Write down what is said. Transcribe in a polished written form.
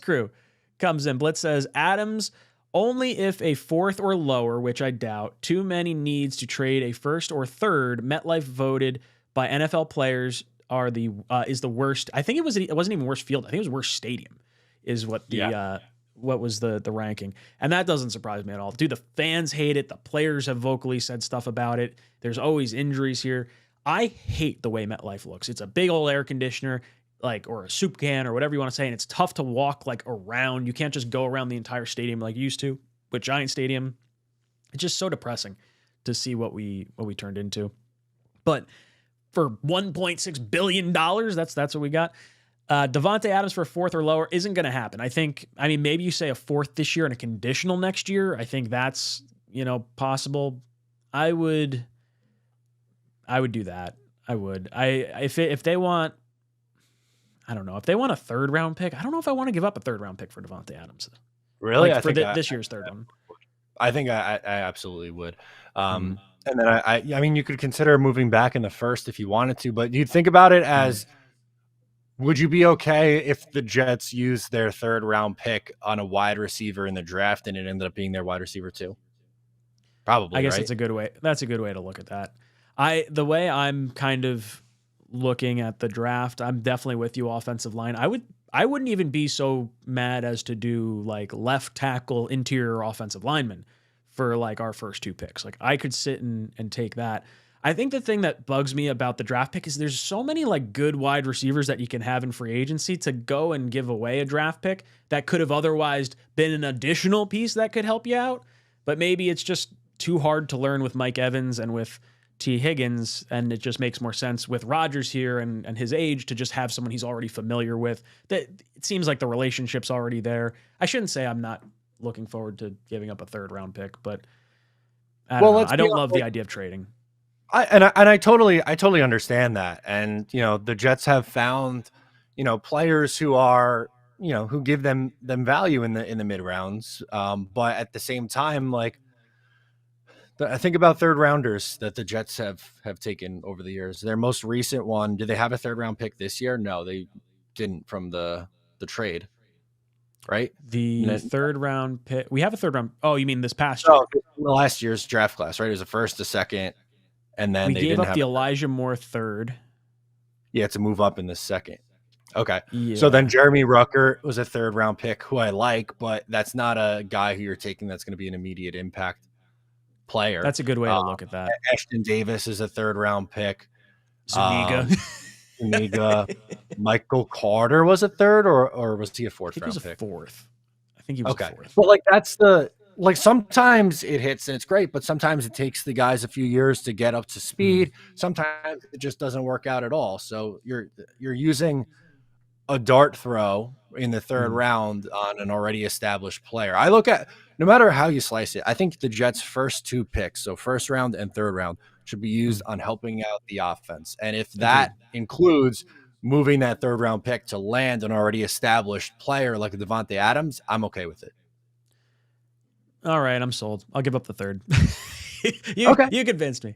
Crew comes in. Blitz says, Adams only if a fourth or lower, which I doubt. Too many needs to trade a first or third. MetLife voted by NFL players is the worst. I think it wasn't even worst field. I think it was worst stadium is what what was the ranking. And that doesn't surprise me at all. Dude, the fans hate it. The players have vocally said stuff about it. There's always injuries here. I hate the way MetLife looks. It's a big old air conditioner, or a soup can or whatever you want to say. And it's tough to walk around. You can't just go around the entire stadium like you used to with Giant Stadium. It's just so depressing to see what we turned into. But for $1.6 billion, that's what we got. Davante Adams for a fourth or lower isn't going to happen. Maybe you say a fourth this year and a conditional next year. I think that's, possible. I would do that. I would. If they want, I don't know. If they want a third round pick, I don't know if I want to give up a third round pick for Davante Adams. Really? This year's third one. I think I absolutely would. And then I mean, you could consider moving back in the first if you wanted to, but you'd think about it as, would you be okay if the Jets used their third round pick on a wide receiver in the draft and it ended up being their wide receiver too? Probably. I guess right? it's a good way. That's a good way to look at that. The way I'm kind of looking at the draft, I'm definitely with you. Offensive line. I wouldn't even be so mad as to do left tackle, interior offensive lineman for our first two picks. I could sit and take that. I think the thing that bugs me about the draft pick is there's so many good wide receivers that you can have in free agency to go and give away a draft pick that could have otherwise been an additional piece that could help you out. But maybe it's just too hard to learn with Mike Evans and with T. Higgins, and it just makes more sense with Rodgers here and his age to just have someone he's already familiar with. That it seems like the relationship's already there. I shouldn't say I'm not looking forward to giving up a third round pick, but I don't love the idea of trading. I totally understand that. And, the Jets have found, players who are, who give them value in the mid rounds. But at the same time, I think about third rounders that the Jets have taken over the years. Their most recent one, did they have a third round pick this year? No, they didn't from the trade, right? The third round pick. We have a third round. Oh, you mean this past year? Last year's draft class, right? It was a first, a second. And then we gave up the Elijah Moore third. Yeah, to move up in the second. Okay. Yeah. So then Jeremy Rucker was a third round pick who I like, but that's not a guy who you're taking that's going to be an immediate impact player. That's a good way to look at that. Ashton Davis is a third round pick. Zuniga. Michael Carter was a third, or was he a fourth round pick? Fourth. I think he was a fourth. But that's the. Sometimes it hits and it's great, but sometimes it takes the guys a few years to get up to speed. Sometimes it just doesn't work out at all. So you're using a dart throw in the third round on an already established player. I look at, no matter how you slice it, I think the Jets' first two picks, so first round and third round, should be used on helping out the offense. And if that includes moving that third round pick to land an already established player like Davante Adams, I'm okay with it. All right, I'm sold. I'll give up the third. You convinced me.